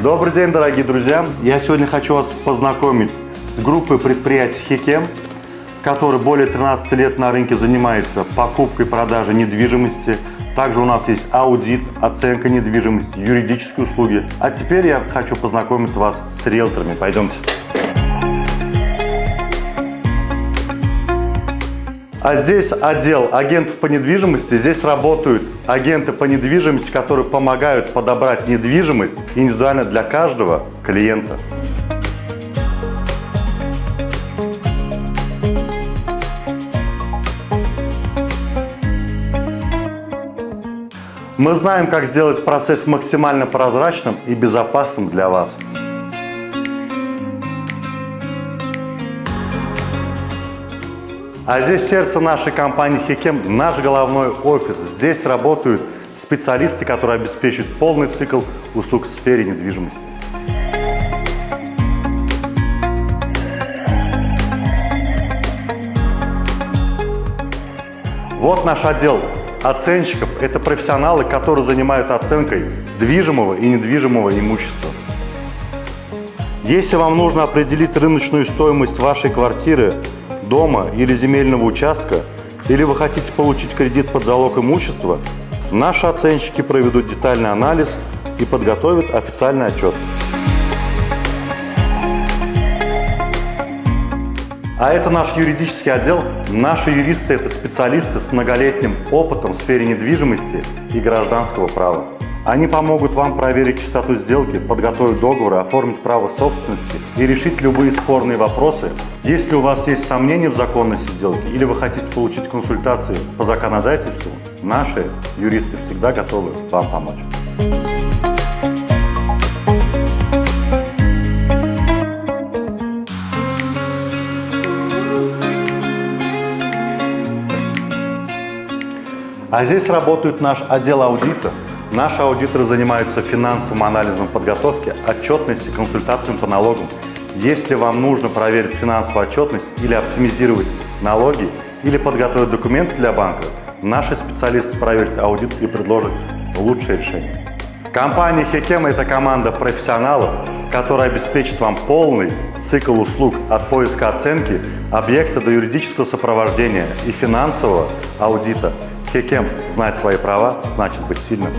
Добрый день, дорогие друзья! Я сегодня хочу вас познакомить с группой предприятий Хекем, который более 13 лет на рынке занимается покупкой и продажей недвижимости. Также у нас есть аудит, оценка недвижимости, юридические услуги. А теперь я хочу познакомить вас с риэлторами. Пойдемте. А здесь отдел агентов по недвижимости. Здесь работают агенты по недвижимости, которые помогают подобрать недвижимость индивидуально для каждого клиента. Мы знаем, как сделать процесс максимально прозрачным и безопасным для вас. А здесь сердце нашей компании Хекем, наш головной офис. Здесь работают специалисты, которые обеспечивают полный цикл услуг в сфере недвижимости. Вот наш отдел оценщиков. Это профессионалы, которые занимаются оценкой движимого и недвижимого имущества. Если вам нужно определить рыночную стоимость вашей квартиры, дома или земельного участка, или вы хотите получить кредит под залог имущества, наши оценщики проведут детальный анализ и подготовят официальный отчет. А это наш юридический отдел. Наши юристы – это специалисты с многолетним опытом в сфере недвижимости и гражданского права. Они помогут вам проверить чистоту сделки, подготовить договоры, оформить право собственности и решить любые спорные вопросы. Если у вас есть сомнения в законности сделки или вы хотите получить консультации по законодательству, наши юристы всегда готовы вам помочь. А здесь работает наш отдел аудита. Наши аудиторы занимаются финансовым анализом подготовки, отчетности, консультациями по налогам. Если вам нужно проверить финансовую отчетность или оптимизировать налоги, или подготовить документы для банка, наши специалисты проверят аудит и предложат лучшее решение. Компания Хекем – это команда профессионалов, которая обеспечит вам полный цикл услуг от поиска оценки объекта до юридического сопровождения и финансового аудита. Хекем. Знать свои права значит быть сильным.